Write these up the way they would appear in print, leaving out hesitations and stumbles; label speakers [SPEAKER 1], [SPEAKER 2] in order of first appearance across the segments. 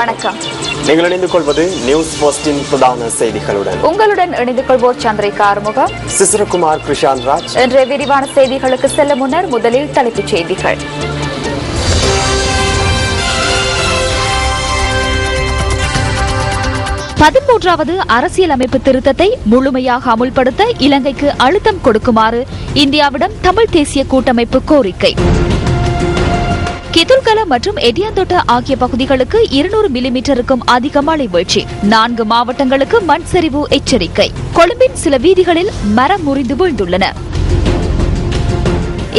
[SPEAKER 1] வணக்கம்.
[SPEAKER 2] நீங்கள் இணைந்து கொள்வது நியூஸ் போஸ்டின் பிரதான செய்திகளுடன்.
[SPEAKER 1] உங்களுடன் இணைந்து கொள்வோர் சந்திரிகா ஆறுமுகம்,
[SPEAKER 2] சிசிரகுமார், கிருஷாந்த் ராஜ்.
[SPEAKER 1] இன்றைய விரிவான செய்திகளுக்கு செல்ல முன்னர் முதலில் தலைப்புச் செய்திகள். பதிமூன்றாவது அரசியலமைப்பு திருத்தத்தை முழுமையாக அமுல்படுத்த இலங்கைக்கு அழுத்தம் கொடுக்குமாறு இந்தியாவிடம் தமிழ் தேசிய கூட்டமைப்பு கோரிக்கை. கிதுல்கல மற்றும் எடியாந்தோட்ட ஆகிய பகுதிகளுக்கு 200 மில்லிமீட்டருக்கும் அதிக மழை வீழ்ச்சி. 4 மாவட்டங்களுக்கு மண் சரிவு எச்சரிக்கை. கொழும்பின் சில வீதிகளில் மரம் முறிந்து வீழ்ந்துள்ளன.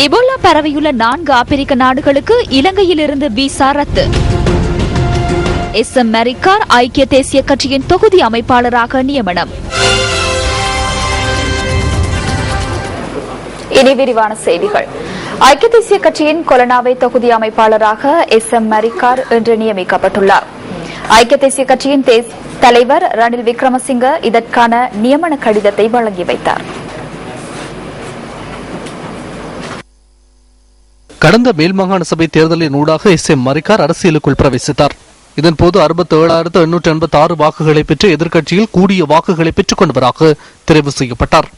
[SPEAKER 1] எபோலா பரவியுள்ள 4 ஆப்பிரிக்க நாடுகளுக்கு இலங்கையிலிருந்து விசா ரத்து. மரிக்கார் ஐக்கிய தேசிய கட்சியின் தொகுதி அமைப்பாளராக நியமனம். இனி விரிவான செய்திகள். ஐக்கிய தேசிய கட்சியின் கொலனாவை தொகுதி அமைப்பாளராக மரிக்கார் இன்று நியமிக்கப்பட்டுள்ளார். ஐக்கிய தேசிய கட்சியின் தலைவர் ரணில் விக்ரமசிங்க இதற்கான நியமன கடிதத்தை வழங்கி வைத்தார்.
[SPEAKER 3] கடந்த மேல்மாகாண சபை தேர்தலின் ஊடாக மரிக்கார் அரசியலுக்குள் பிரவேசித்தார். இதன்போது 67,886 வாக்குகளை பெற்று எதிர்க்கட்சியில் கூடிய வாக்குகளை பெற்றுக் கொண்டவராக தெரிவு செய்யப்பட்டார்.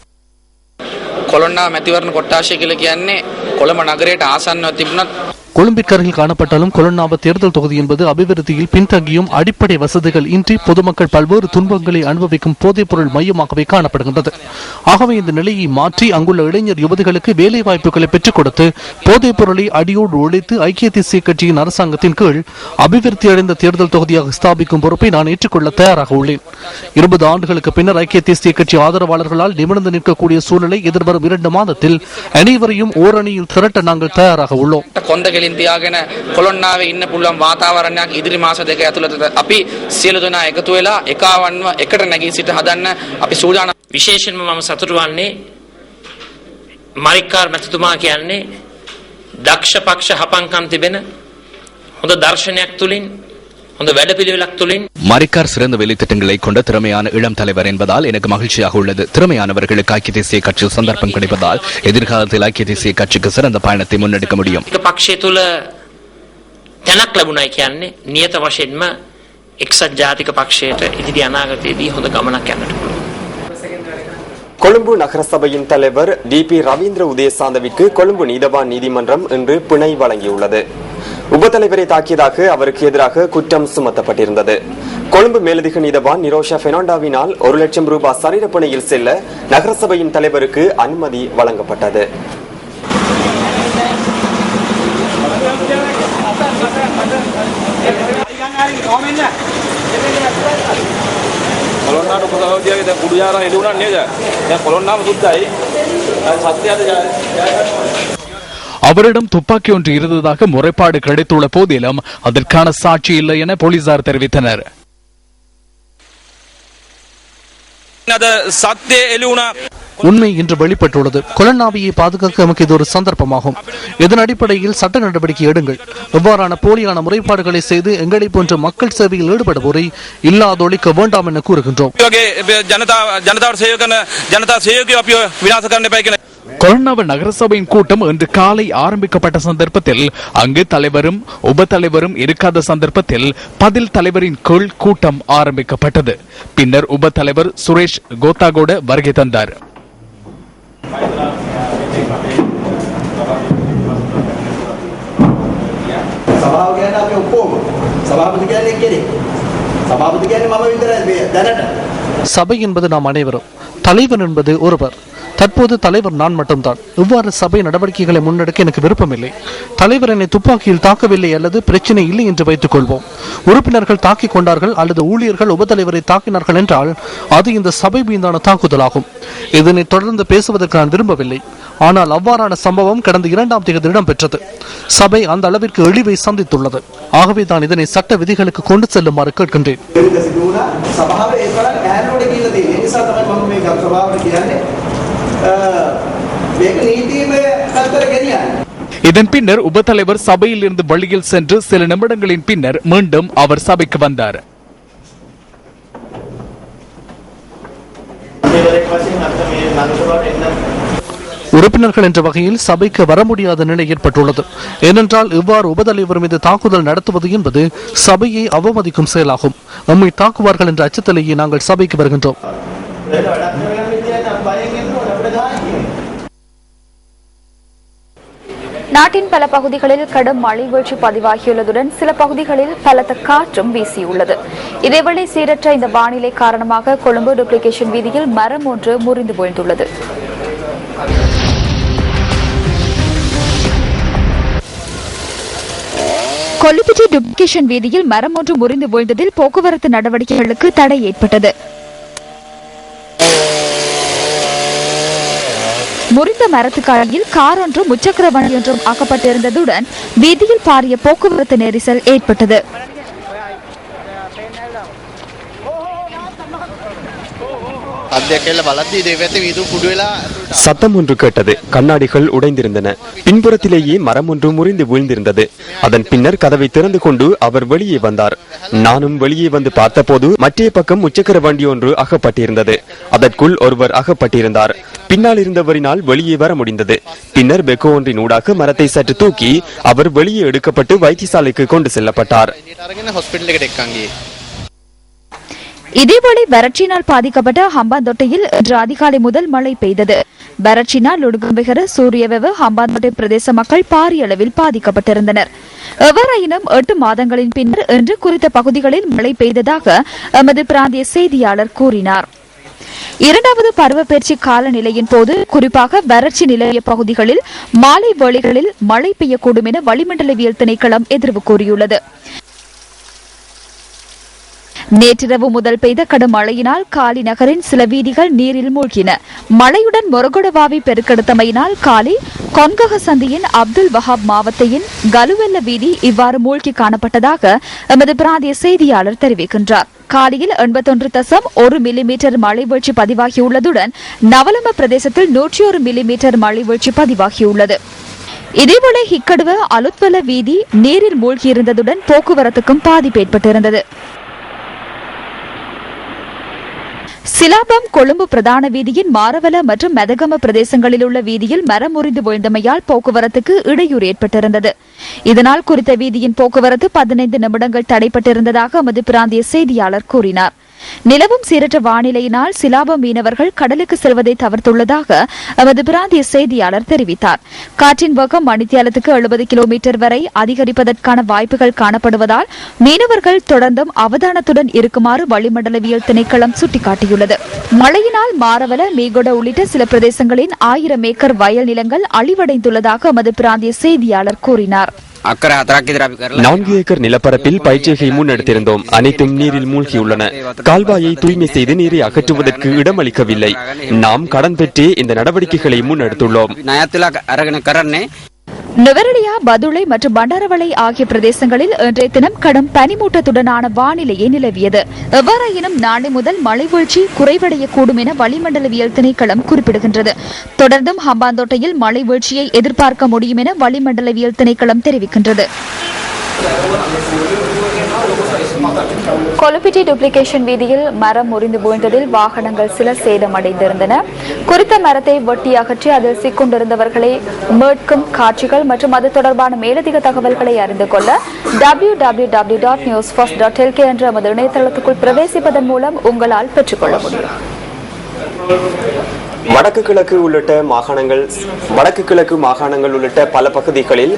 [SPEAKER 4] කොළොන්නා මැතිවරණ කොට්ටාශය කියලා කියන්නේ කොළඹ නගරයට ආසන්නව තිබුණත්
[SPEAKER 3] கொழும்பிற்கருகில் காணப்பட்டாலும் கொலன்னாவ தேர்தல் தொகுதி என்பது அபிவிருத்தியில் பின்தங்கியும் அடிப்படை வசதிகள் இன்றி பொதுமக்கள் பல்வேறு துன்பங்களை அனுபவிக்கும் போதைப் பொருள் மையமாகவே காணப்படுகின்றது. ஆகவே இந்த நிலையை மாற்றி அங்குள்ள இளைஞர் யுவதிகளுக்கு வேலை வாய்ப்புகளை பெற்றுக் கொடுத்து போதைப் பொருளை அடியோடு ஒழித்து ஐக்கிய தேசிய கட்சியின் அரசாங்கத்தின் கீழ் அபிவிருத்தி அடைந்த தேர்தல் தொகுதியாக ஸ்தாபிக்கும் பொறுப்பை நான் ஏற்றுக்கொள்ள தயாராக உள்ளேன். 20 ஆண்டுகளுக்கு பின்னர் ஐக்கிய தேசிய கட்சி ஆதரவாளர்களால் நிமிர்ந்து நிற்கக்கூடிய சூழலை எதிர்வரும் 2 மாதத்தில் அனைவரையும் ஓரணியில் திரட்ட நாங்கள் தயாராக உள்ளோம்.
[SPEAKER 4] තියාගෙන කොළොන්නාවේ ඉන්න පුළුවන් වාතාවරණයක් ඉදිරි මාස දෙක ඇතුළත අපි සියලු දෙනා එකතු වෙලා එකවන්ව එකට නැගී සිට හදන්න අපි සූදානම්.
[SPEAKER 5] විශේෂයෙන්ම මම සතුටු වන්නේ මරික්කාර් මැතිතුමා කියන්නේ දක්ෂ පක්ෂ හපංකම් තිබෙන හොඳ දර්ශනයක් තුලින් හොඳ වැඩපිළිවෙලක් තුලින්
[SPEAKER 6] மரிக்கார் சிறந்த வேலைத்திட்டங்களை கொண்ட திறமையான இளம் தலைவர் என்பதால் எனக்கு மகிழ்ச்சியாக உள்ளது. திறமையானவர்களுக்கு ஐக்கிய தேசிய கட்சி சந்தர்ப்பம் கிடைப்பதால் எதிர்காலத்தில் ஐக்கிய தேசிய கட்சிக்கு சிறந்த பயணத்தை முன்னெடுக்க முடியும்.
[SPEAKER 5] පක්ෂය තුල තැනක් ලැබුණයි කියන්නේ නියත වශයෙන්ම එක්සත් ජාතික පක්ෂයට ඉදිරි අනාගතයේදී හොඳ ගමනක් යන්නට පුළුවන්.
[SPEAKER 2] கொழும்பு நகரசபையின் தலைவர் டிபி ரவீந்திர உதயசாந்தவிற்கு கொழும்பு நீதவான் நீதிமன்றம் இன்று பிணை வழங்கியுள்ளது. உபத்தலைவரை தாக்கியதாக அவருக்கு எதிராக குற்றம் சுமத்தப்பட்டிருந்தது. கொழும்பு மேலதிக நீதவான் நிரோஷா பெர்னாண்டோவினால் 1 லட்சம் ரூபாய் சரீர பிணையில் செல்ல நகரசபையின் தலைவருக்கு அனுமதி வழங்கப்பட்டது.
[SPEAKER 7] அவரிடம் துப்பாக்கி ஒன்று இருந்ததாக முறைப்பாடு கிடைத்துள்ள போதிலும் அதற்கான சாட்சி இல்லை என போலீசார் தெரிவித்தனர்.
[SPEAKER 3] உண்மை இன்று வெளிப்பட்டுள்ளது. கொலன்னாவியை பாதுகாக்க நமக்கு இது ஒரு சந்தர்ப்பமாகும். இதன் அடிப்படையில் சட்ட நடவடிக்கை எடுங்கள். இவ்வாறான போலியான முறைப்பாடுகளை செய்து எங்களை போன்ற மக்கள் சேவையில் ஈடுபடுவோரை இல்லாதொழிக்க வேண்டாம் என கூறுகின்றோம்.
[SPEAKER 7] கொலன்னாவ நகரசபையின் கூட்டம் இன்று காலை ஆரம்பிக்கப்பட்ட சந்தர்ப்பத்தில் அங்கு தலைவரும் உப தலைவரும் இருக்காத சந்தர்ப்பத்தில் பதில் தலைவரின் கீழ் கூட்டம் ஆரம்பிக்கப்பட்டது. பின்னர் உப தலைவர் சுரேஷ் கோத்தாகோட வருகை தந்தார்.
[SPEAKER 3] சபை என்பது நாம் அனைவரும், தலைவர் என்பது ஒருவர். தற்போது தலைவர் நான் மட்டும்தான். இவ்வாறு சபை நடவடிக்கைகளை முன்னெடுக்க எனக்கு விருப்பமில்லை. தலைவர் என்னை துப்பாக்கியில் தாக்கவில்லை அல்லது பிரச்சனை இல்லை என்று வைத்துக் கொள்வோம். உறுப்பினர்கள் தாக்கிக் கொண்டார்கள் அல்லது ஊழியர்கள் உபத்தலைவரை தாக்கினார்கள் என்றால் அது இந்த சபை மீதான தாக்குதலாகும். இதனை தொடர்ந்து பேசுவதற்கு நான் விரும்பவில்லை. ஆனால் அவ்வாறான சம்பவம் கடந்த 2ஆம் தேதி இடம்பெற்றது. சபை அந்த அளவிற்கு இழிவை சந்தித்துள்ளது. ஆகவே தான் இதனை சட்ட விதிகளுக்கு கொண்டு செல்லுமாறு கேட்கின்றேன்.
[SPEAKER 7] இதன் பின்னர் உபத்தலைவர் சபையில் இருந்து வழியில் சென்று சில நிமிடங்களின் பின்னர் மீண்டும் அவர் சபைக்கு வந்தார்.
[SPEAKER 3] உறுப்பினர்கள் என்ற வகையில் சபைக்கு வர முடியாத நிலை ஏற்பட்டுள்ளது. ஏனென்றால் இவ்வாறு உபதலைவர் மீது தாக்குதல் நடத்துவது என்பது சபையை அவமதிக்கும் செயலாகும். நம்மை தாக்குவார்கள் என்ற அச்சத்திலேயே நாங்கள் சபைக்கு வருகின்றோம்.
[SPEAKER 1] நாட்டின் பல பகுதிகளில் கடும் மழை வீழ்ச்சி பதிவாகியுள்ளதுடன் சில பகுதிகளில் பலத்த காற்றும் வீசியுள்ளது. இதேவேளை சீரற்ற இந்த வானிலை காரணமாக கொழும்பு டூப்ளிகேஷன் வீதியில் மரம் ஒன்று முறிந்து வீழ்ந்துள்ளது. கொல்லுப்பிட்டி டூப்ளிகேஷன் வீதியில் மரம் ஒன்று முறிந்து வீழ்ந்ததில் போக்குவரத்து நடவடிக்கைகளுக்கு தடை ஏற்பட்டது. முறிந்த மரத்துக்கு அடியில் கார் ஒன்றும் முச்சக்கர வண்டி ஒன்றும் ஆக்கப்பட்டிருந்ததுடன் வீதியில் பாரிய போக்குவரத்து நெரிசல் ஏற்பட்டது.
[SPEAKER 2] சத்தம் ஒன்று கேட்டது. கண்ணாடிகள் உடைந்திருந்தன. பின்புறத்திலேயே மரம் ஒன்று முறிந்து வீழ்ந்திருந்தது. அதன் பின்னர் கதவை திறந்து கொண்டு அவர் வெளியே வந்தார். நானும் வெளியே வந்து பார்த்தபோது மற்ற பக்கம் முச்சக்கர வண்டி ஒன்று அகப்பட்டிருந்தது. அதற்குள் ஒருவர் அகப்பட்டிருந்தார். பின்னால் இருந்தவரினால் வெளியே வர முடிந்தது. பின்னர் பெக்கோ ஒன்றின் ஊடாக மரத்தை சற்று தூக்கி அவர் வெளியே எடுக்கப்பட்டு வைத்தியசாலைக்கு கொண்டு செல்லப்பட்டார்.
[SPEAKER 1] இதேவேளை வறட்சியினால் பாதிக்கப்பட்ட ஹம்பாந்தோட்டையில் இன்று அதிகாலை முதல் மழை பெய்தது. வறட்சியினால் லுடுகம்பிகர சூரியவெவ ஹம்பாந்தோட்டை பிரதேச மக்கள் பாரிய அளவில் பாதிக்கப்பட்டிருந்தனர். எவ்வாறாயினும் 8 மாதங்களின் பின்னர் இன்று குறித்த பகுதிகளில் மழை பெய்ததாக எமது பிராந்திய செய்தியாளர் கூறினார். இரண்டாவது பருவப்பெயர்ச்சி காலநிலையின் போது குறிப்பாக வறட்சி நிலவிய பகுதிகளில் மாலை வேளைகளில் மழை பெய்யக்கூடும் என வளிமண்டலவியல் திணைக்களம் எதிர்வு கூறியுள்ளது. நேற்றிரவு முதல் பெய்த கடும் மழையினால் காலி நகரின் சில வீதிகள் நீரில் மூழ்கின. மழையுடன் மொரகொடவாவி பெருக்கெடுத்தமையினால் காலி கொன்கக சந்தியின் அப்துல் வஹாப் மாவட்டத்தின் கலுவெல்ல வீதி இவ்வாறு மூழ்கி காணப்பட்டதாக எமது பிராந்திய செய்தியாளர் தெரிவிக்கின்றார். காலியில் 81.1 மில்லிமீட்டர் மழை வீழ்ச்சி பதிவாகியுள்ளதுடன் நவலம பிரதேசத்தில் 101 மில்லிமீட்டர் மழை வீழ்ச்சி பதிவாகியுள்ளது. இதேவேளை ஹிக்கடுவ அலுத்வல வீதி நீரில் மூழ்கியிருந்ததுடன் போக்குவரத்துக்கும் பாதிப்பு ஏற்பட்டிருந்தது. சிலாபம் கொழும்பு பிரதான வீதியின் மாரவல மற்றும் மெதகம பிரதேசங்களில் உள்ள வீதியில் மரம் முறிந்து வீழ்ந்தமையால் போக்குவரத்துக்கு இடையூறு ஏற்பட்டிருந்தது. இதனால் குறித்த வீதியின் போக்குவரத்து 15 நிமிடங்கள் தடைப்பட்டிருந்ததாக எமது பிராந்திய செய்தியாளர் கூறினார். நிலவும் சீரற்ற வானிலையினால் சிலாபம் மீனவர்கள் கடலுக்கு செல்வதை தவிர்த்துள்ளதாக எமது பிராந்திய செய்தியாளர் தெரிவித்தார். காற்றின் வேகம் மணித்தியாலத்துக்கு 70 கிலோமீட்டர் வரை அதிகரிப்பதற்கான வாய்ப்புகள் காணப்படுவதால் மீனவர்கள் தொடர்ந்தும் அவதானத்துடன் இருக்குமாறு வளிமண்டலவியல் திணைக்களம் சுட்டிக்காட்டியுள்ளது. மழையினால் மாரவல மீகொட உள்ளிட்ட சில பிரதேசங்களின் 1000 ஏக்கர் வயல் நிலங்கள் அழிவடைந்துள்ளதாக எமது பிராந்திய செய்தியாளர் கூறினார்.
[SPEAKER 2] 4 ஏக்கர் நிலப்பரப்பில் பயிற்சியை முன்னெடுத்திருந்தோம். அனைத்தும் நீரில் மூழ்கியுள்ளன. கால்வாயை தூய்மை செய்து நீரை அகற்றுவதற்கு இடமளிக்கவில்லை. நாம் கடன் பெற்றே இந்த நடவடிக்கைகளை முன்னெடுத்துள்ளோம்.
[SPEAKER 1] நுவரெலியா, பதுளை மற்றும் பண்டாரவளை ஆகிய பிரதேசங்களில் இன்றைய தினம் கடும் பனிமூட்டத்துடனான வானிலையே நிலவியது. எவ்வாறாயினும் நாளை முதல் மழை வீழ்ச்சி குறைவடையக்கூடும் என வளிமண்டலவியல் திணைக்களம் குறிப்பிடுகின்றது. தொடர்ந்தும் ஹம்பாந்தோட்டையில் மழை வீழ்ச்சியை எதிர்பார்க்க முடியும் என வளிமண்டலவியல் திணைக்களம் தெரிவிக்கின்றது. கொலுப்பிட்டி டூப்ளிகேஷன் வீதியில் மரம் முறிந்து வீழ்ந்ததில் வாகனங்கள் சில சேதமடைந்திருந்தன. குறித்த மரத்தை வெட்டி அகற்றி அதில் சிக்கொண்டிருந்தவர்களை மீட்கும் காட்சிகள் மற்றும் அது தொடர்பான மேலதிக தகவல்களை அறிந்து கொள்ள www.newsfirst.lk என்ற நமது இணையதளத்துக்குள் பிரவேசிப்பதன் மூலம் உங்களால் பெற்றுக்கொள்ள முடியும்.
[SPEAKER 2] வடக்கு கிழக்கு மாகாணங்கள் உள்ளிட்ட பல பகுதிகளில்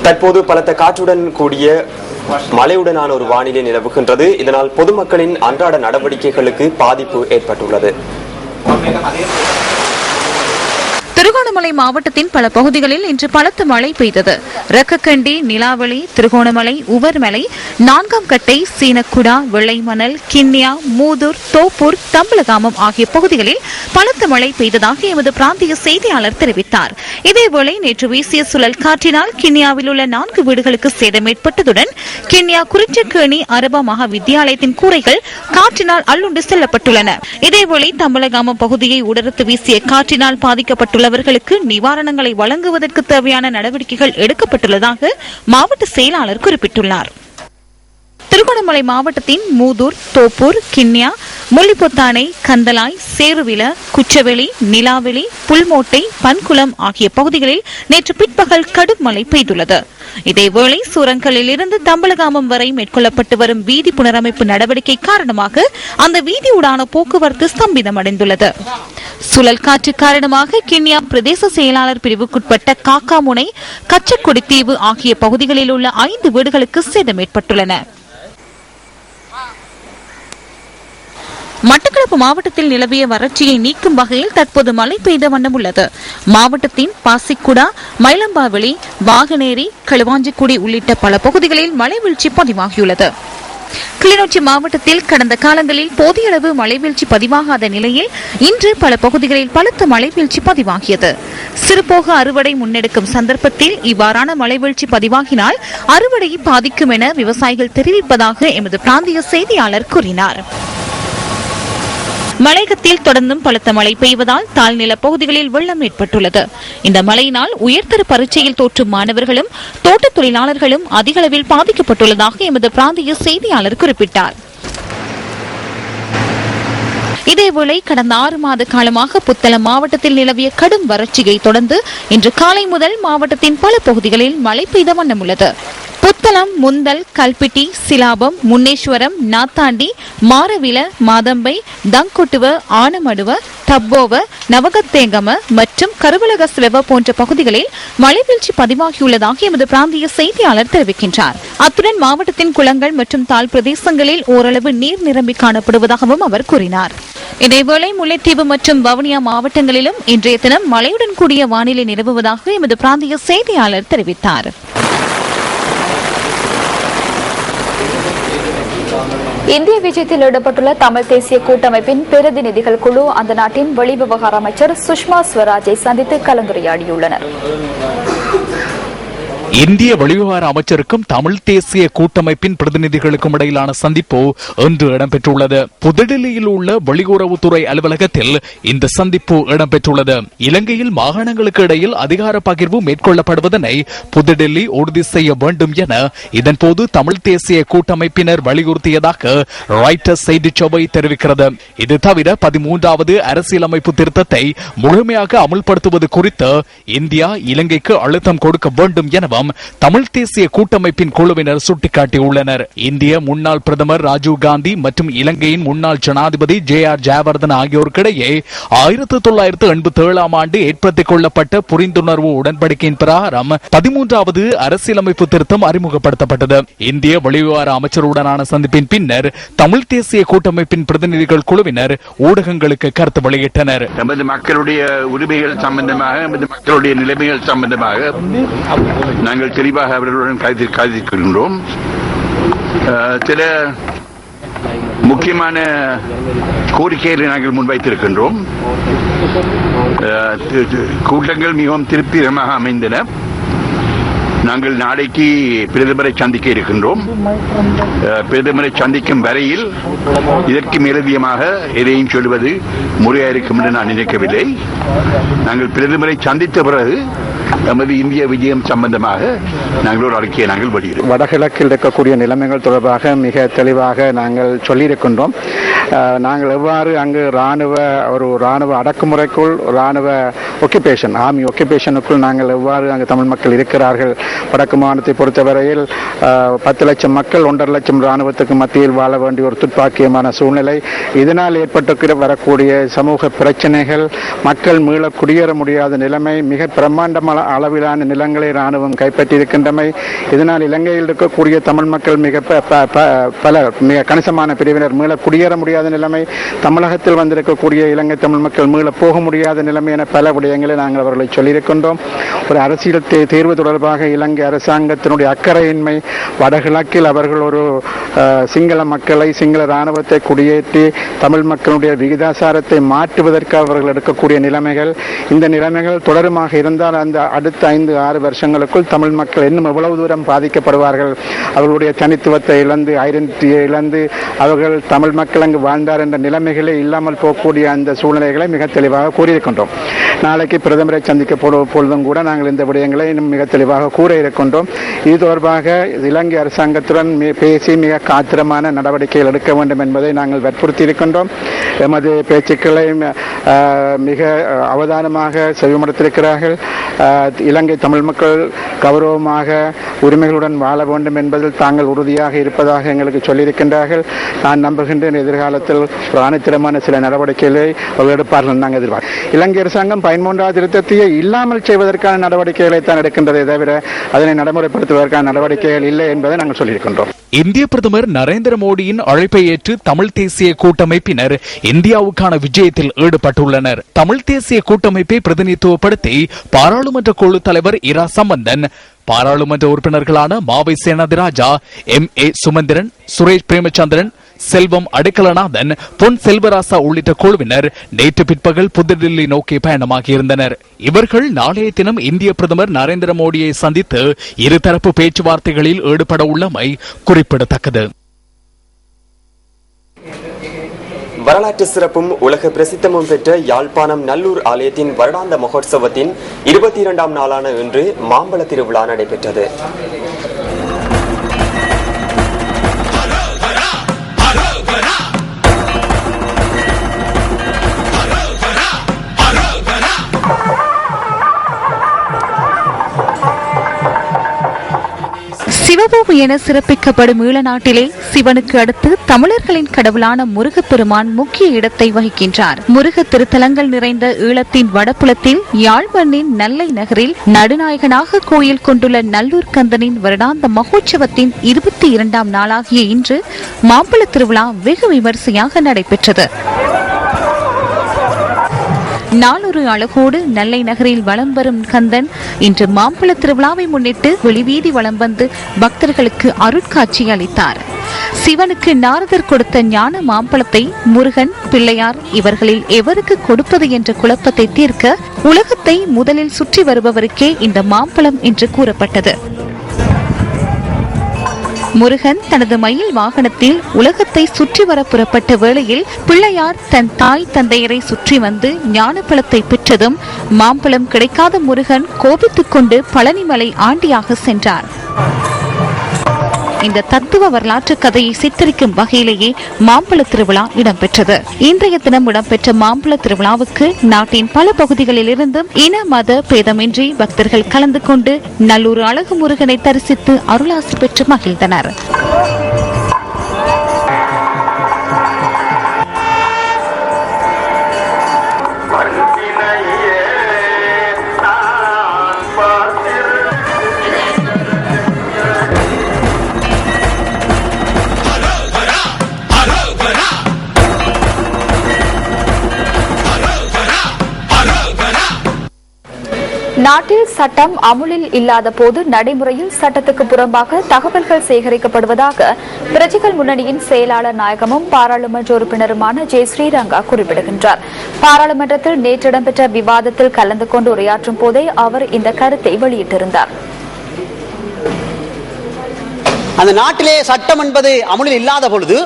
[SPEAKER 2] தற்போது பலத்த காற்றுடன் கூடிய மழையுடனான ஒரு வானிலை நிலவுகின்றது. இதனால் பொதுமக்களின் அன்றாட நடவடிக்கைகளுக்கு பாதிப்பு ஏற்பட்டுள்ளது.
[SPEAKER 8] திருகோணமலை மாவட்டத்தின் பல பகுதிகளில் இன்று பலத்த மழை பெய்தது. ரக்கக்கண்டி, நிலாவளி, திருகோணமலை, உவர்மலை, 4ஆம் கட்டை, சீனக்குடா, வெள்ளைமணல், கிண்ணியா, மூதூர், தோப்பூர், தம்பலகாமம் ஆகிய பகுதிகளில் பலத்த மழை பெய்ததாக எமது பிராந்திய செய்தியாளர் தெரிவித்தார். இதேவேளை நேற்று வீசிய சுழல் காற்றினால் கிண்ணியாவில் உள்ள 4 வீடுகளுக்கு சேதம் ஏற்பட்டதுடன் கிண்ணியா குறிச்சக்கேணி அரபா மகா வித்தியாலயத்தின் கூரைகள் காற்றினால் அள்ளுண்டு செல்லப்பட்டுள்ளன. இதேவேளை தம்பலகாமம் பகுதியை உடர்த்து வீசிய காற்றினால் பாதிக்கப்பட்டுள்ளவர்களுக்கு நிவாரணங்களை வழங்குவதற்கு தேவையான நடவடிக்கைகள் எடுக்கப்பட்டுள்ளதாக மாவட்ட செயலாளர் குறிப்பிட்டுள்ளார். திருகோணமலை மாவட்டத்தின் மூதூர், தோப்பூர், கிண்ணியா, முள்ளிப்பொத்தானை, கந்தலாய், சேருவில, குச்சவெளி, நிலாவெளி, புல்மோட்டை, பன்குளம் ஆகிய பகுதிகளில் நேற்று பிற்பகல் கடும் மழை பெய்துள்ளது. இதேவேளை சூரங்கலில் இருந்து தம்பலகாமம் வரை மேற்கொள்ளப்பட்டு வரும் வீதி புனரமைப்பு நடவடிக்கை காரணமாக அந்த வீதியூடான போக்குவரத்து ஸ்தம்பிதமடைந்துள்ளது. சுழல் காற்று காரணமாக கிண்ணியா பிரதேச செயலாளர் பிரிவுக்குட்பட்ட காக்காமுனை, கச்சக்குடித்தீவு ஆகிய பகுதிகளில் உள்ள 5 வீடுகளுக்கு சேதம் ஏற்பட்டுள்ளன. மட்டக்களப்பு மாவட்டத்தில் நிலவிய வறட்சியை நீக்கும் வகையில் தற்போது மழை பெய்த வண்ணம் உள்ளது. மாவட்டத்தின் பாசிக்குடா, மயிலம்பாவெளி, வாகனேரி, களுவாஞ்சிக்குடி உள்ளிட்ட பல பகுதிகளில் மழை வீழ்ச்சி பதிவாகியுள்ளது. கிளிநொச்சி மாவட்டத்தில் கடந்த காலங்களில் போதிய அளவு மழைவீழ்ச்சி பதிவாகாத நிலையில் இன்று பல பகுதிகளில் பலத்த மழைவீழ்ச்சி பதிவாகியது. சிறுபோக அறுவடை முன்னெடுக்கும் சந்தர்ப்பத்தில் இவ்வாறான மழைவீழ்ச்சி பதிவாகினால் அறுவடையை பாதிக்கும் என விவசாயிகள் தெரிவிப்பதாக எமது பிராந்திய செய்தியாளர் கூறினார். மலையகத்தில் தொடர்ந்தும் பலத்த மழை பெய்வதால் தாழ்நில பகுதிகளில் வெள்ளம் ஏற்பட்டுள்ளது. இந்த மழையினால் உயர்தர பரீட்சையில் தோற்றும் மாணவர்களும் தோட்ட தொழிலாளர்களும் அதிக அளவில் பாதிக்கப்பட்டுள்ளதாக எமது பிராந்திய செய்தியாளர் குறிப்பிட்டார். இதேவேளை கடந்த 6 மாத காலமாக புத்தளம் மாவட்டத்தில் நிலவிய கடும் வறட்சியை தொடர்ந்து இன்று காலை முதல் மாவட்டத்தின் பல பகுதிகளில் மழை பெய்த வண்ணம் உள்ளது. புத்தளம், முந்தல், கல்பிட்டி, சிலாபம், முன்னேஸ்வரம், நாத்தாண்டி, மாரவில, மாதம்பை, தங்கொட்டுவ, ஆனமடுவ, தப்போவ, நவகத்தேங்கம மற்றும் கருவலகஸ்லவ போன்ற பகுதிகளில் மழைவீழ்ச்சி பதிவாகியுள்ளதாக எமது பிராந்திய செய்தியாளர் தெரிவிக்கின்றார். அத்துடன் மாவட்டத்தின் குளங்கள் மற்றும் தாழ் பிரதேசங்களில் ஓரளவு நீர் நிரம்பி காணப்படுவதாகவும் அவர் கூறினார். இதேவேளை முல்லைத்தீவு மற்றும் வவுனியா மாவட்டங்களிலும் இன்றைய தினம் மழையுடன் கூடிய வானிலை நிலவுவதாக எமது பிராந்திய செய்தியாளர் தெரிவித்தார்.
[SPEAKER 1] இந்திய விஜயத்தில் ஈடுபட்டுள்ள தமிழ் தேசிய கூட்டமைப்பின் பிரதிநிதிகள் குழு அந்த நாட்டின் வெளிவிவகார அமைச்சர் சுஷ்மா ஸ்வராஜை சந்தித்து கலந்துரையாடியுள்ளனர்.
[SPEAKER 7] இந்திய வெளிவிவகார அமைச்சருக்கும் தமிழ் தேசிய கூட்டமைப்பின் பிரதிநிதிகளுக்கும் இடையிலான சந்திப்பு இன்று இடம்பெற்றுள்ளது. புதுடில்லியில் உள்ள வெளியுறவுத்துறை அலுவலகத்தில் இந்த சந்திப்பு இடம்பெற்றுள்ளது. இலங்கையில் மாகாணங்களுக்கு இடையில் அதிகார பகிர்வு மேற்கொள்ளப்படுவதனை புதுடில்லி உறுதி செய்ய வேண்டும் என இதன்போது தமிழ் தேசிய கூட்டமைப்பினர் வலியுறுத்தியதாக ராய்ட்டர்ஸ் செய்தி சபை தெரிவிக்கிறது. இது தவிர 13வது அரசியலமைப்பு திருத்தத்தை முழுமையாக அமுல்படுத்துவது குறித்து இந்தியா இலங்கைக்கு அழுத்தம் கொடுக்க வேண்டும் எனவும் தமிழ் தேசிய கூட்டமைப்பின் குழுவினர் சுட்டிக்காட்டியுள்ளனர். இந்திய முன்னாள் பிரதமர் ராஜீவ் காந்தி மற்றும் இலங்கையின் முன்னாள் ஜனாதிபதி JR ஜெயவர்தன ஆகியோருக்கிடையே 1987 ஆண்டு ஏற்படுத்திக் கொள்ளப்பட்ட புரிந்துணர்வு உடன்படிக்கையின் பிரகாரம் 13வது அரசியலமைப்பு திருத்தம் அறிமுகப்படுத்தப்பட்டது. இந்திய வெளிவிவகார அமைச்சருடனான சந்திப்பின் பின்னர் தமிழ் தேசிய கூட்டமைப்பின் பிரதிநிதிகள் குழுவினர் ஊடகங்களுக்கு கருத்து வெளியிட்டனர்.
[SPEAKER 9] நமது மக்களுடைய உரிமைகள் சம்பந்தமாக, மக்களுடைய நிலைமைகள் சம்பந்தமாக நாங்கள் தெளிவாக அவர்களுடன் கருதியிருக்கின்றோம். சில முக்கியமான கோரிக்கைகளை நாங்கள் முன்வைத்திருக்கின்றோம். கூட்டங்கள் மிகவும் திருப்திகரமாக அமைந்தன. நாங்கள் நாளைக்கு பிரதமரை சந்திக்க இருக்கின்றோம். பிரதமரை சந்திக்கும் வரையில் இதற்கு மேலதிகமாக எதையும் சொல்வது முறையாக இருக்கும் என்று நான் நினைக்கவில்லை. நாங்கள் பிரதமரை சந்தித்த பிறகு நமது இந்திய விஜயம் சம்பந்தமாக நாங்கள் ஒரு அறிக்கையை நாங்கள் வெளியிடுவோம்.
[SPEAKER 10] வடகிழக்கில் இருக்கக்கூடிய நிலைமைகள் தொடர்பாக மிக தெளிவாக நாங்கள் சொல்லியிருக்கின்றோம். நாங்கள் எவ்வாறு அங்கு ராணுவ அடக்குமுறைக்குள், ராணுவ ஒக்குபேஷன், ஆர்மி ஒக்குபேஷனுக்குள் நாங்கள் எவ்வாறு அங்கு தமிழ் மக்கள் இருக்கிறார்கள். வடக்கு மாநிலத்தை பொறுத்தவரையில் 10 லட்சம் மக்கள் 1.5 லட்சம் ராணுவத்துக்கு மத்தியில் வாழ வேண்டிய ஒரு துப்பாக்கியமான சூழ்நிலை. இதனால் ஏற்பட்டு வரக்கூடிய சமூக பிரச்சனைகள், மக்கள் மீள குடியேற முடியாத நிலைமை, மிக பிரம்மாண்டமான அளவிலான நிலங்களை ராணுவம் கைப்பற்றியிருக்கின்றமை, இதனால் இலங்கையில் இருக்கக்கூடிய தமிழ் மக்கள் மிக கணிசமான பிரிவினர் மீள குடியேற முடியாத நிலைமை, தமிழகத்தில் வந்திருக்கக்கூடிய இலங்கை தமிழ் மக்கள் மீள போக முடியாத நிலைமை என பல விடயங்களை நாங்கள் அவர்களை சொல்லியிருக்கின்றோம். ஒரு அரசியல் தேர்வு தொடர்பாக இலங்கை அரசாங்கத்தினுடைய அக்கறையின்மை, வடகிழக்கில் அவர்கள் ஒரு சிங்கள மக்களை, சிங்கள ராணுவத்தை குடியேற்றி தமிழ் மக்களுடைய விகிதாசாரத்தை மாற்றுவதற்கு அவர்கள் எடுக்கக்கூடிய நிலைமைகள், இந்த நிலைமைகள் தொடருமாக இருந்தால் அந்த அடுத்த 5-6 வருஷங்களுக்குள் தமிழ் மக்கள் இன்னும் எவ்வளவு தூரம் பாதிக்கப்படுவார்கள், அவர்களுடைய தனித்துவத்தை இழந்து, ஐடென்டிட்டியை இழந்து, அவர்கள் தமிழ் மக்கள் அங்கு வாழ்ந்தார் என்ற நிலைமைகளே இல்லாமல் போகக்கூடிய அந்த சூழ்நிலைகளை மிக தெளிவாக கூறியிருக்கின்றோம். நாளை நாளைக்கு பிரதமரை சந்திக்க பொழுதும் கூட நாங்கள் இந்த விடயங்களை இன்னும் மிக தெளிவாக கூற இருக்கின்றோம். இது தொடர்பாக இலங்கை அரசாங்கத்துடன் பேசி மிக காத்திரமான நடவடிக்கைகள் எடுக்க வேண்டும் என்பதை நாங்கள் வற்புறுத்தி இருக்கின்றோம். எமது பேச்சுக்களை மிக அவதானமாக செவிமடுத்திருக்கிறார்கள். இலங்கை தமிழ் மக்கள் கௌரவமாக உரிமைகளுடன் வாழ வேண்டும் என்பதில் தாங்கள் உறுதியாக இருப்பதாக எங்களுக்கு சொல்லியிருக்கின்றார்கள். நான் நம்புகின்றேன் எதிர்காலத்தில் ஆணித்தரமான சில நடவடிக்கைகளை எடுப்பார்கள் நாங்கள் எதிர்பார்க்கிறோம். இலங்கை அரசாங்கம் 13வது திருத்தத்தை இல்லாமல் செய்வதற்கான நடவடிக்கைகளை தான் எடுக்கின்றதை தவிர அதனை நடைமுறைப்படுத்துவதற்கான நடவடிக்கைகள் இல்லை என்பதை நாங்கள் சொல்லியிருக்கின்றோம்.
[SPEAKER 7] இந்திய பிரதமர் நரேந்திர மோடியின் அழைப்பை ஏற்று தமிழ் தேசிய கூட்டமைப்பினர் இந்தியாவுக்கான விஜயத்தில் ஈடுபட்டுள்ளனர். தமிழ் தேசிய கூட்டமைப்பை பிரதிநிதித்துவப்படுத்தி பாராளுமன்ற குழு தலைவர் இரா சம்பந்தன், பாராளுமன்ற உறுப்பினர்களான மாவை சேனாதிராஜா, MA சுமந்திரன், சுரேஷ் பிரேமச்சந்திரன், செல்வம் அடைக்கலநாதன், பொன் செல்வராசா உள்ளிட்ட குழுவினர் நேற்று பிற்பகல் புதுடில்லி நோக்கி பயணமாகியிருந்தனர். இவர்கள் நாளைய தினம் இந்திய பிரதமர் நரேந்திர மோடியை சந்தித்து இருதரப்பு பேச்சுவார்த்தைகளில் ஈடுபட உள்ளமை குறிப்பிடத்தக்கது.
[SPEAKER 2] வரலாற்று சிறப்பும் உலக பிரசித்தமும் பெற்ற யாழ்ப்பாணம் நல்லூர் ஆலயத்தின் வருடாந்த மகோத்சவத்தின் 22ஆம் நாளான இன்று மாம்பழ திருவிழா நடைபெற்றது.
[SPEAKER 8] சிவபூமி என சிறப்பிக்கப்படும் ஈழநாட்டிலே சிவனுக்கு அடுத்து தமிழர்களின் கடவுளான முருகப்பெருமான் முக்கிய இடத்தை வகிக்கின்றார். முருக திருத்தலங்கள் நிறைந்த ஈழத்தின் வடபுலத்தில் யாழ்மண்ணின் நெல்லை நகரில் நடுநாயகனாக கோயில் கொண்டுள்ள நல்லூர் கந்தனின் வருடாந்த மகோற்சவத்தின் 22ஆம் நாளாகிய இன்று மாம்பழ திருவிழா வெகு விமரிசையாக நடைபெற்றது. நாளொரு அழகோடு நெல்லை நகரில் வலம் வரும் கந்தன் இன்று மாம்பழ திருவிழாவை முன்னிட்டு வெளிவீதி வலம் வந்து பக்தர்களுக்கு அருட்காட்சி அளித்தார். சிவனுக்கு நாரதர் கொடுத்த ஞான மாம்பழத்தை முருகன், பிள்ளையார் இவர்களில் எவருக்கு கொடுப்பது என்ற குழப்பத்தை தீர்க்க உலகத்தை முதலில் சுற்றி வருபவருக்கே இந்த மாம்பழம் என்று கூறப்பட்டது. முருகன் தனது மயில் வாகனத்தில் உலகத்தை சுற்றி வர புறப்பட்ட வேளையில் பிள்ளையார் தன் தாய் தந்தையரை சுற்றி வந்து ஞானப்பழத்தை பெற்றதும் மாம்பழம் கிடைக்காத முருகன் கோபித்துக் கொண்டு பழனிமலை ஆண்டியாக சென்றார். இந்த தத்துவ வரலாற்று கதையை சித்தரிக்கும் வகையிலேயே மாம்பழ திருவிழா இடம்பெற்றது. இன்றைய தினம் இடம்பெற்ற மாம்பழ திருவிழாவுக்கு நாட்டின் பல பகுதிகளில் இருந்தும் இன மத பேதமின்றி பக்தர்கள் கலந்து கொண்டு நல்லூர் அழகு முருகனை தரிசித்து அருளாசி பெற்று மகிழ்ந்தனர்.
[SPEAKER 1] நாட்டில் சட்டம் அமுலில் இல்லாத போது நடைமுறையில் சட்டத்துக்கு புறம்பாக தகவல்கள் சேகரிக்கப்படுவதாக பிரஜைகள் முன்னணியின் செயலாளர் நாயகமும் பாராளுமன்ற உறுப்பினருமான ஜே ஸ்ரீரங்கா குறிப்பிடுகின்றார். பாராளுமன்றத்தில் நேற்று இடம்பெற்ற விவாதத்தில் கலந்து கொண்டு உரையாற்றும் போதே அவர் இந்த கருத்தை வெளியிட்டிருந்தார்.
[SPEAKER 11] அந்த நாட்டிலே சட்டம் என்பது அமுலில் இல்லாத பொழுது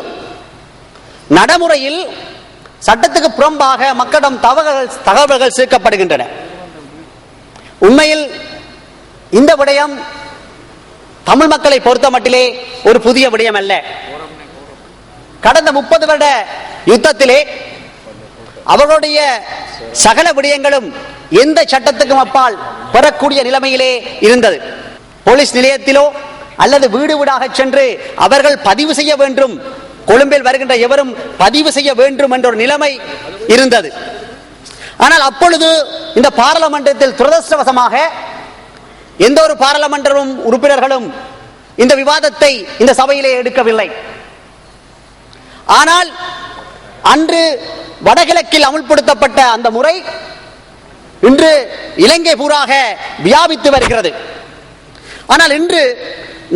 [SPEAKER 11] நடைமுறையில் சட்டத்துக்கு புறம்பாக மக்களிடம் தகவல்கள் சேர்க்கப்படுகின்றன. உண்மையில் இந்த விடயம் தமிழ் மக்களை பொறுத்த மட்டிலே ஒரு புதிய விடயம் அல்ல. கடந்த 30 வருட யுத்தத்திலே அவர்களுடைய சகல விடயங்களும் எந்த சட்டத்துக்கும் அப்பால் பெறக்கூடிய நிலைமையிலே இருந்தது. போலீஸ் நிலையத்திலோ அல்லது வீடு வீடாக சென்று அவர்கள் பதிவு செய்ய வேண்டும், கொழும்பில் வருகின்ற எவரும் பதிவு செய்ய வேண்டும் என்ற ஒரு நிலைமை இருந்தது. ஆனால் அப்பொழுது இந்த பாராளுமன்றத்தில் துரதிர்ஷ்டவசமாக எந்த ஒரு பாராளுமன்ற உறுப்பினர்களும் இந்த விவாதத்தை இந்த சபையிலே எடுக்கவில்லை. ஆனால் அன்று வடகிழக்கில் அமுல்படுத்தப்பட்ட அந்த முறை இன்று இலங்கை பூராக வியாபித்து வருகிறது. ஆனால் இன்று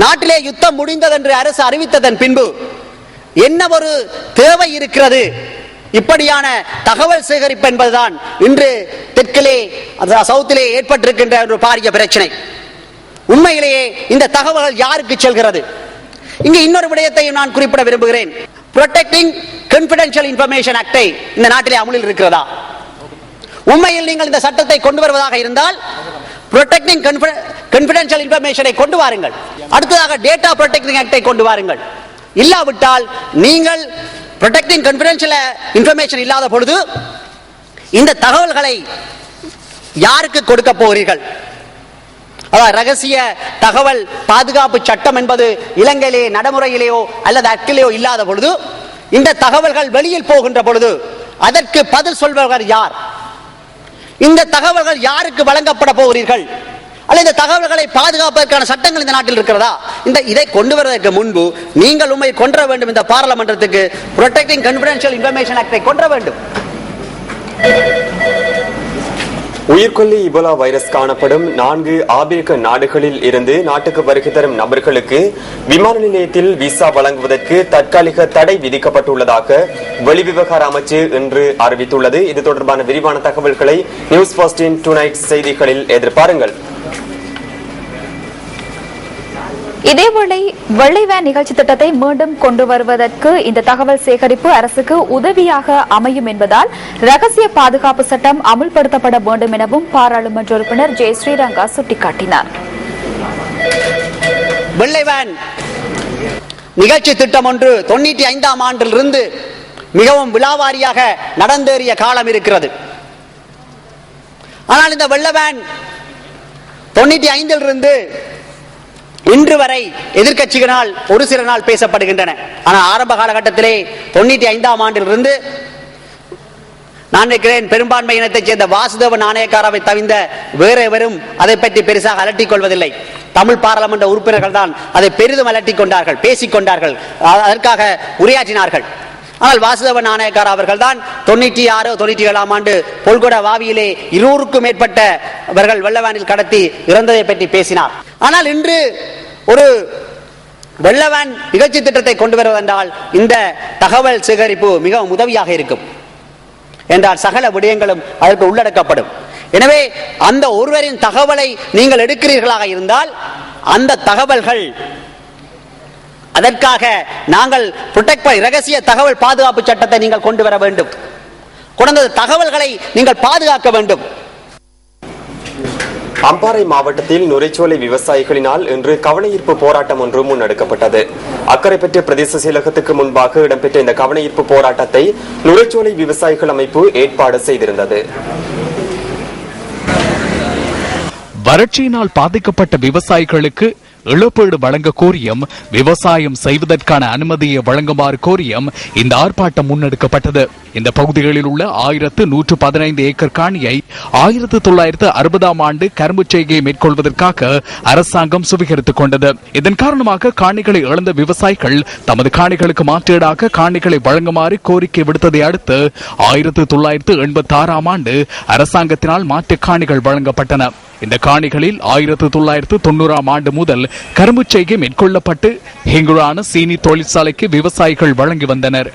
[SPEAKER 11] நாட்டிலே யுத்தம் முடிந்தது என்று அரசு அறிவித்ததன் பின்பு என்ன ஒரு தேவை இருக்கிறது? இப்படியான தகவல் சேகரிப்பு என்பதுதான் இன்று தெற்கிலே சவுத்திலே ஏற்பட்டிருக்கின்ற ஒரு பாரிய பிரச்சனை. உண்மையிலேயே இந்த தகவல்கள் யாருக்கு செல்கிறது? இங்கு இன்னொரு விடயத்தையும் நான் குறிப்பிட விரும்புகிறேன். புரொடெக்டிங் கான்ஃபிடென்ஷியல் இன்ஃபர்மேஷன் ஆக்டை இந்த நாட்டிலே அமலில் இருக்கிறதா? உண்மையில் நீங்கள் இந்த சட்டத்தை கொண்டு வருவதாக இருந்தால் புரொடெக்டிங் கான்ஃபிடென்ஷியல் இன்ஃபர்மேஷனை கொண்டு வாருங்கள். அடுத்ததாக டேட்டா புரொடெக்டிங் ஆக்டை கொண்டு வாருங்கள். இல்லாவிட்டால் நீங்கள் புரொடெக்டிங் கான்ஃபிடென்ஷியல் இன்ஃபர்மேஷன் இல்லாத பொழுது இந்த தகவல்களை யாருக்கு கொடுக்க போகிறீர்கள்? அதாவது ரகசிய தகவல் பாதுகாப்பு சட்டம் என்பது இலங்கையிலே நடைமுறையிலேயோ அல்லது ஆக்டிலேயோ இல்லாத பொழுது இந்த தகவல்கள் வெளியில் போகின்ற பொழுது அதற்கு பதில் சொல்பவர் யார்? இந்த தகவல்கள் யாருக்கு வழங்கப்பட போகிறீர்கள்? அல்லது இந்த தகவல்களை பாதுகாப்பதற்கான சட்டங்கள் இந்த நாட்டில் இருக்கிறதா? இதை கொண்டு வருவதற்கு முன்பு நீங்கள் உண்மை கொண்டு வர வேண்டும். இந்த பாராளுமன்றத்துக்கு புரொடெக்டிங் கான்ஃபிடென்ஷியல் இன்ஃபர்மேஷன் ஆக்டை கொண்டு வர வேண்டும்.
[SPEAKER 2] உயிர்கொல்லி இபோலா வைரஸ் காணப்படும் 4 ஆப்பிரிக்க நாடுகளில் இருந்து நாட்டுக்கு வருகை தரும் நபர்களுக்கு விமான நிலையத்தில் விசா வழங்குவதற்கு தற்காலிக தடை விதிக்கப்பட்டுள்ளதாக வெளிவிவகார அமைச்சு இன்று அறிவித்துள்ளது. இது தொடர்பான விரிவான தகவல்களை நியூஸ் ஃபர்ஸ்டின் டுநைட் செய்திகளில் எதிர்பாருங்கள்.
[SPEAKER 1] இதேவேளை வெள்ளை வேன் நிகழ்ச்சி திட்டத்தை மீண்டும் கொண்டு வருவதற்கு இந்த தகவல் சேகரிப்பு அரசுக்கு உதவியாக அமையும் என்பதால் ரகசிய பாதுகாப்பு சட்டம் அமுல்படுத்தப்பட வேண்டும் எனவும் பாராளுமன்ற உறுப்பினர் ஜெய ஸ்ரீரங்கா சுட்டிக்காட்டினார்.
[SPEAKER 11] வெள்ளை வேன் நிகழ்ச்சி திட்டம் ஒன்று 95ஆம் ஆண்டிலிருந்து மிகவும் விழாவாரியாக நடந்தேறிய காலம் இருக்கிறது. ஆனால் இந்த வெள்ளை வேன் 95இலிருந்து இன்று வரை எதிர்க்கட்சிகளால் ஒரு சில நாள் பேசப்படுகின்றன. ஆனால் ஆரம்ப காலகட்டத்திலே 95ஆம் ஆண்டிலிருந்து நான் நினைக்கிறேன் பெரும்பான்மை இனத்தைச் சேர்ந்த வாசுதேவ நாணயக்காராவை தவிர்ந்த வேற எவரும் அதை பற்றி பெருசாக அலட்டிக் கொள்வதில்லை. தமிழ் பாராளுமன்ற உறுப்பினர்கள் தான் அதை பெரிதும் அலட்டிக் கொண்டார்கள், பேசிக் கொண்டார்கள், அதற்காக உரையாற்றினார்கள். ஆனால் வாசுதேவ நாணயக்கார அவர்கள் தான் 96, 97ஆம் ஆண்டு பொல்கொட வாவியிலே 200க்கும் மேற்பட்டவர்கள் வெள்ளவானில் கடத்தி இறந்ததை பற்றி பேசினார். ஆனால் இன்று ஒரு வெள்ளவான் நிகழ்ச்சி திட்டத்தை கொண்டு வருவதென்றால் இந்த தகவல் சேகரிப்பு மிகவும் உதவியாக இருக்கும் என்றால் சகல விடயங்களும் அதற்கு உள்ளடக்கப்படும். எனவே அந்த ஒருவரின் தகவலை நீங்கள் எடுக்கிறீர்களாக இருந்தால் அந்த தகவல்கள் அதற்காக நாங்கள் ரகசிய தகவல் பாதுகாப்பு சட்டத்தை நீங்கள் கொண்டு வர வேண்டும். கொண்ட தகவல்களை நீங்கள் பாதுகாக்க வேண்டும்.
[SPEAKER 2] அம்பாறை மாவட்டத்தில் நுரைச்சோலை விவசாயிகளினால் இன்று கவனஈர்ப்பு போராட்டம் ஒன்று முன்னெடுக்கப்பட்டது. அக்கரைப்பற்று பிரதேச செயலகத்துக்கு முன்பாக இடம்பெற்ற இந்த கவனஈர்ப்பு போராட்டத்தை நுரைச்சோலை விவசாயிகள் அமைப்பு ஏற்பாடு செய்திருந்தது.
[SPEAKER 7] வறட்சியினால் பாதிக்கப்பட்ட விவசாயிகளுக்கு இழப்பீடு வழங்க கோரியும் விவசாயம் செய்வதற்கான அனுமதியை வழங்குமாறு கோரியும் இந்த ஆர்ப்பாட்டம் முன்னெடுக்கப்பட்டது. இந்த பகுதிகளில் உள்ள 1115 ஏக்கர் காணியை 1960ஆம் ஆண்டு கரும்பு செய்கையை மேற்கொள்வதற்காக அரசாங்கம் சுவீகரித்துக் கொண்டது. இதன் காரணமாக காணிகளை இழந்த விவசாயிகள் தமது காணிகளுக்கு மாற்றீடாக காணிகளை வழங்குமாறு கோரிக்கை விடுத்ததை அடுத்து 1986ஆம் ஆண்டு அரசாங்கத்தினால் மாற்று காணிகள் வழங்கப்பட்டன. இந்த காணிகளில் 1990ஆம் ஆண்டு முதல் கரும்பு செய்கை மேற்கொள்ளப்பட்டு ஹிங்குரான சீனி தொழிற்சாலைக்கு விவசாயிகள் வழங்கி வந்தனர்.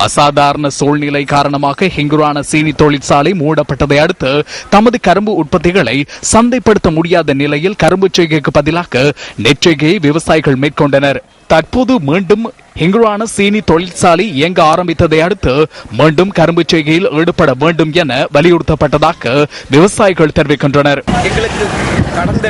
[SPEAKER 7] அசாதாரண சூழ்நிலை காரணமாக ஹிங்குரான சீனி தொழிற்சாலை மூடப்பட்டதை அடுத்து தமது கரும்பு உற்பத்திகளை சந்தைப்படுத்த முடியாத நிலையில் கரும்பு செய்கைக்கு பதிலாக நெற்செய்கையை விவசாயிகள் மேற்கொண்டனர். தற்போது மீண்டும் ஹிங்குரான சீனி தொழிற்சாலை இயங்க ஆரம்பித்ததை அடுத்து மீண்டும் கரும்பு செய்கையில் ஈடுபட வேண்டும் என வலியுறுத்தப்பட்டதாக விவசாயிகள் தெரிவிக்கின்றனர்.
[SPEAKER 12] எங்களுக்கு கடந்த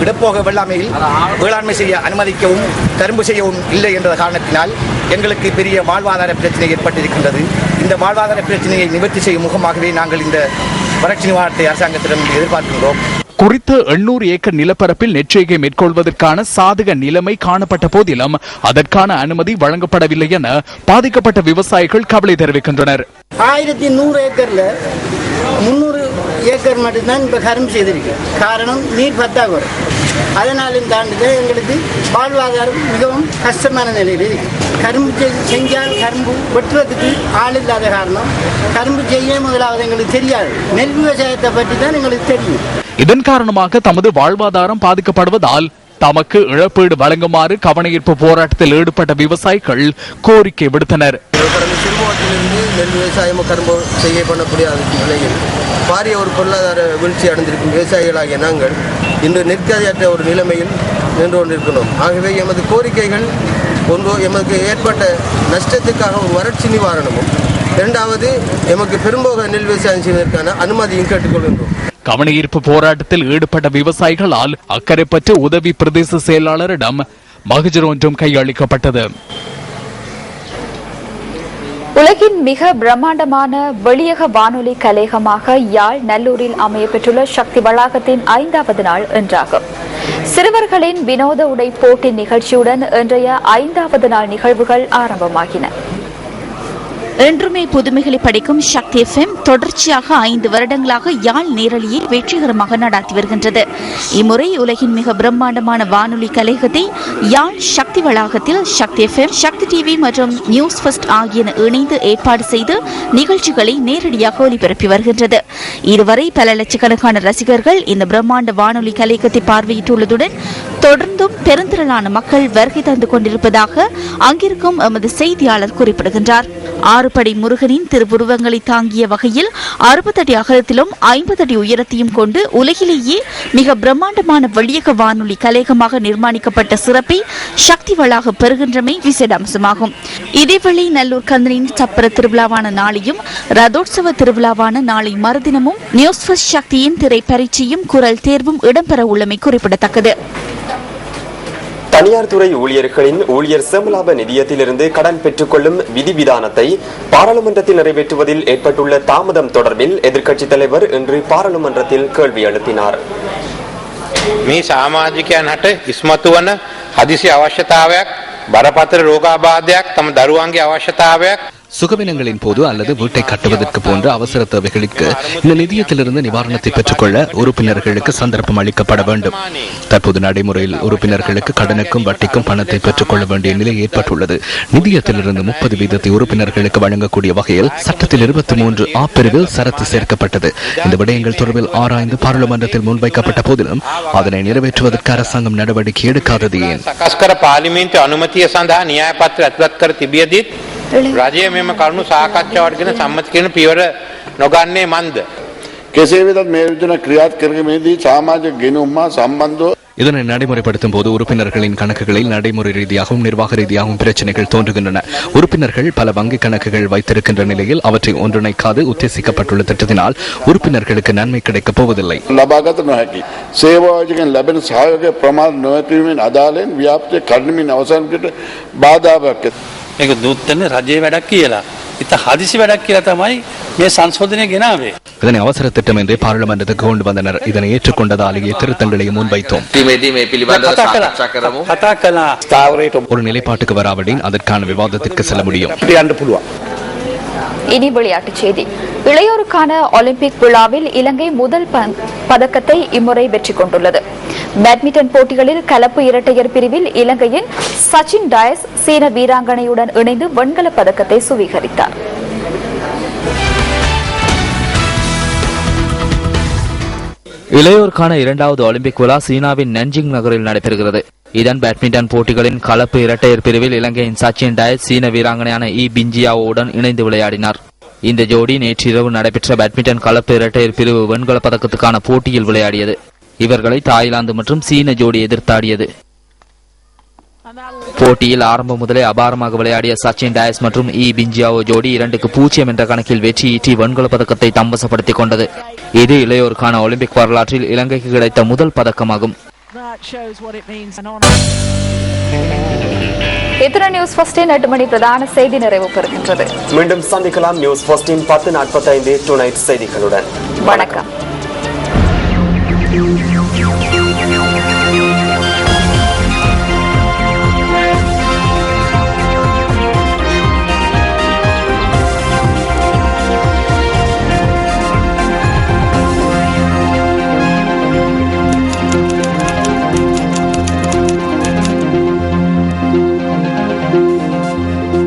[SPEAKER 12] இடப்போக வேளாண்மை செய்ய அனுமதிக்கவும் கரும்பு செய்யவும் இல்லை என்ற காரணத்தினால் எங்களுக்கு பெரிய வாழ்வாதார பிரச்சனை ஏற்பட்டிருக்கின்றது. இந்த வாழ்வாதார பிரச்சனையை நிவர்த்தி செய்யும் முகமாகவே நாங்கள் இந்த வறட்சி நிவாரணத்தை அரசாங்கத்திடம் எதிர்பார்க்கின்றோம்.
[SPEAKER 7] குறித்த 800 ஏக்கர் நிலப்பரப்பில் நெற்செய்கை மேற்கொள்வதற்கான சாதக நிலைமை காணப்பட்ட போதிலும் அதற்கான அனுமதி வழங்கப்படவில்லை என பாதிக்கப்பட்ட விவசாயிகள் கவலை தெரிவிக்கின்றனர்.
[SPEAKER 13] 1100 ஏக்கர்ல 300 ஏக்கர் மட்டும்தான் இப்ப கரும்பு செய்திருக்கு. காரணம் நீர் பற்றாக்குறை. அதனாலும் தாண்டி எங்களுக்கு வாழ்வாதாரம் மிகவும் கஷ்டமான நிலையில் இருக்கு. கரும்பு செஞ்சால் கரும்பு வெட்டுறதுக்கு ஆள் இல்லாத காரணம் கரும்பு செய்ய முதலாவது எங்களுக்கு தெரியாது. நெல் விவசாயத்தை பற்றி தான் எங்களுக்கு தெரியும்.
[SPEAKER 7] இதன் காரணமாக தமது வாழ்வாதாரம் பாதிக்கப்படுவதால் தமக்கு இழப்பீடு வழங்குமாறு கவனஈர்ப்பு போராட்டத்தில் ஈடுபட்ட விவசாயிகள் கோரிக்கை விடுத்தனர்.
[SPEAKER 14] சிறுமாவட்டத்திலிருந்து நெல் விவசாயம் கரும்பு செய்ய பண்ணக்கூடிய நிலையில் பாரிய ஒரு பொருளாதார வீழ்ச்சி அடைந்திருக்கும் விவசாயிகளாகிய நாங்கள் இன்று நிற்கதியற்ற ஒரு நிலைமையில் நின்று கொண்டிருக்கிறோம். ஆகவே எமது கோரிக்கைகள் ஒன்று எமக்கு ஏற்பட்ட நஷ்டத்துக்காக ஒரு வறட்சி நிவாரணமும் இரண்டாவது எமக்கு பெரும்போக நெல் விவசாயம் செய்வதற்கான அனுமதியும் கேட்டுக்கொள்கின்றோம்.
[SPEAKER 7] கவனஈர்ப்பு போராட்டத்தில் ஈடுபட்ட விவசாயிகளால் அக்கரைப்பற்று உதவி பிரதேச செயலாளரிடம் மகஜர் ஒன்றும் கையளிக்கப்பட்டது.
[SPEAKER 1] உலகின் மிக பிரம்மாண்டமான வெளியக வானொலி கலையகமாக யாழ் நல்லூரில் அமையப்பெற்றுள்ள சக்தி வளாகத்தின் 5வது நாள் இன்றாகும். சிறுவர்களின் வினோத உடை போட்டி நிகழ்ச்சியுடன் இன்றைய 5வது நாள் நிகழ்வுகள் ஆரம்பமாகின.
[SPEAKER 8] என்றுமே புதுமைகளை படிக்கும் சக்தி எஃப்எம் தொடர்ச்சியாக 5 வருடங்களாக யாழ் நேரலியை வெற்றிகரமாக நடாத்தி வருகின்றது. இம்முறை உலகின் மிக பிரம்மாண்டமான வானொலி கலையகத்தை யாழ் சக்தி வளாகத்தில் சக்தி எஃப்எம், சக்தி டிவி மற்றும் நியூஸ் ஃபர்ஸ்ட் ஆகியன இணைந்து ஏற்பாடு செய்து நிகழ்ச்சிகளை நேரடியாக ஒலிபரப்பி வருகின்றது. இதுவரை பல லட்சக்கணக்கான ரசிகர்கள் இந்த பிரம்மாண்ட வானொலி கலையகத்தை பார்வையிட்டுள்ளதுடன் தொடர்ந்தும் பெருந்திரளான மக்கள் வருகை தந்து கொண்டிருப்பதாக அங்கிருக்கும் எமது செய்தியாளர் குறிப்பிடுகின்றார். 6 படி முருகனின் திருவுருவங்களை தாங்கிய வகையில் 60 அடி அகலத்திலும் 50 அடி உயரத்தையும் கொண்டு உலகிலேயே மிக பிரம்மாண்டமான வெளியக வானொலி கலையகமாக நிர்மாணிக்கப்பட்ட சிறப்பை சக்தி வளாக பெறுகின்றமை விசேட அம்சமாகும். இதேவேளை நல்லூர் கந்தனின் சப்பர திருவிழாவான நாளையும் ரதோற்சவ திருவிழாவான நாளை மறுதினமும் நியூஸ் ஃபர்ஸ்ட் சக்தியின் திரை பரீட்சையும் குரல் தேர்வும் இடம்பெற உள்ளமை குறிப்பிடத்தக்கது.
[SPEAKER 2] தனியார் துறை ஊழியர்களின் ஊழியர் சேமலாப நிதியத்திலிருந்து கடன் பெற்றுக்கொள்ளும் விதிவிதானத்தை பாராளுமன்றத்தில் நிறைவேற்றுவதில் ஏற்பட்டுள்ள தாமதம் தொடர்பில் எதிர்க்கட்சித் தலைவர் இன்று பாராளுமன்றத்தில் கேள்வி எழுப்பினார்.
[SPEAKER 15] මේ සමාජිකයන් හට ඉස්මතු වන හදිසි අවශ්‍යතාවයක් බරපතල රෝගාබාධයක් තම දරුවන්ගේ අවශ්‍යතාවයක්
[SPEAKER 6] சுகவினங்களின் போது அல்லது வீட்டை கட்டுவதற்கு போன்ற அவசர தேவைகளுக்கு இந்த நிதியத்திலிருந்து நிவாரணத்தை பெற்றுக்கொள்ள உறுப்பினர்களுக்கு சந்தர்ப்பம் அளிக்கப்பட வேண்டும். தற்போது நடைமுறையில் உறுப்பினர்களுக்கு கடனுக்கும் வட்டிக்கும் பணத்தை பெற்றுக்கொள்ள வேண்டிய நிலை ஏற்பட்டுள்ளது. நிதியத்திலிருந்து 30% உறுப்பினர்களுக்கு வழங்கக்கூடிய வகையில் சட்டத்தில் 23 ஆ பிரிவில் சரத்து சேர்க்கப்பட்டது. இந்த விடயங்கள் தொடர்பில் ஆராய்ந்து பாராளுமன்றத்தில் முன்வைக்கப்பட்ட போதிலும் அதனை நிறைவேற்றுவதற்கு அரசாங்கம் நடவடிக்கை எடுக்காதது ஏன்?
[SPEAKER 15] අනුමතිය සඳහා න්‍යාය පත්‍ර ඇතුළත් කර තිබියදීත් රජය මෙම කරුණු සාකච්ඡාවට ගෙන සම්මත කරන පියවර නොගන්නේ මන්ද?
[SPEAKER 16] කෙසේ වෙතත් මේ යෝජනා ක්‍රියාත් කිරීමේදී සමාජ ගෙනුම සම්බන්ධව
[SPEAKER 6] இதனை நடைமுறைப்படுத்தும் போது உறுப்பினர்களின் கணக்குகளில் நடைமுறை ரீதியாகவும் நிர்வாக ரீதியாகவும் பிரச்சனைகள் தோன்றுகின்றன. உறுப்பினர்கள் பல வங்கி கணக்குகள் வைத்திருக்கின்ற நிலையில் அவற்றை ஒன்றிணைக்காது உத்தேசிக்கப்பட்டுள்ள திட்டத்தினால் உறுப்பினர்களுக்கு நன்மை கிடைக்கப் போவதில்லை.
[SPEAKER 16] ලබාගත නොහැකි සේවාවකින් ලැබෙන සහයෝගය ප්‍රමාද නොවැටීමෙන් අදාළෙන් ව්‍යාප්තිය කඩමින් අවසන්කට බාධාවක්.
[SPEAKER 17] මේක දුත්තන රජයේ වැඩක් කියලා. ඉත හදිසි වැඩක් කියලා තමයි මේ සංශෝධනය ගෙනාවේ.
[SPEAKER 6] இதனை அவசர திட்டம் என்றே பாராளுமன்றத்துக்கு கொண்டு வந்தனர். இதனை ஏற்றுக்கொண்டதாலேயே திருத்தங்களை முன்வைத்தோம். ஒரு நிலைப்பாட்டுக்கு வராவிடின் அதற்கான விவாதத்திற்கு செல்ல முடியும்.
[SPEAKER 1] இனி விளையாட்டுச் செய்தி. இளையோருக்கான ஒலிம்பிக் விழாவில் இலங்கை முதல் பதக்கத்தை இம்முறை வெற்றி கொண்டுள்ளது. பேட்மிண்டன் போட்டிகளில் கலப்பு இரட்டையர் பிரிவில் இலங்கையின் சச்சின் டயஸ் சீன வீராங்கனையுடன் இணைந்து வெண்கலப் பதக்கத்தை சுவீகரித்தார்.
[SPEAKER 18] இளையோருக்கான 2வது ஒலிம்பிக் விழா சீனாவின் நன்ஜிங் நகரில் நடைபெறுகிறது. இதன் பேட்மிண்டன் போட்டிகளின் கலப்பு இரட்டையர் பிரிவில் இலங்கையின் சச்சின் டயஸ் சீன வீராங்கனையான இ பிஞ்சியாவோவுடன் இணைந்து விளையாடினார். இந்த ஜோடி நேற்றிரவு நடைபெற்ற பேட்மிண்டன் கலப்பு இரட்டையர் பிரிவு வெண்கலப் பதக்கத்துக்கான போட்டியில் விளையாடியது. இவர்களை தாய்லாந்து மற்றும் சீன ஜோடி எதிர்த்தாடியது. போட்டியில் ஆரம்பம் முதலே அபாரமாக விளையாடிய சச்சின் டயஸ் மற்றும் இ பிஞ்சியாவோ ஜோடி 2-0 என்ற கணக்கில் வெற்றி ஈட்டி வெண்கல பதக்கத்தை தம்பசப்படுத்திக் கொண்டது. இது இளையோருக்கான ஒலிம்பிக் வரலாற்றில் இலங்கைக்கு கிடைத்த முதல் பதக்கமாகும்.
[SPEAKER 1] இத்துடன் நியூஸ் ஃபர்ஸ்டின் 8 மணி பிரதான செய்தி நிறைவு பெறுகின்றது.
[SPEAKER 2] மீண்டும் சந்திக்கலாம் நியூஸ் ஃபர்ஸ்டின் 10:45 டு நைட் செய்திகளுடன்.
[SPEAKER 1] வணக்கம்.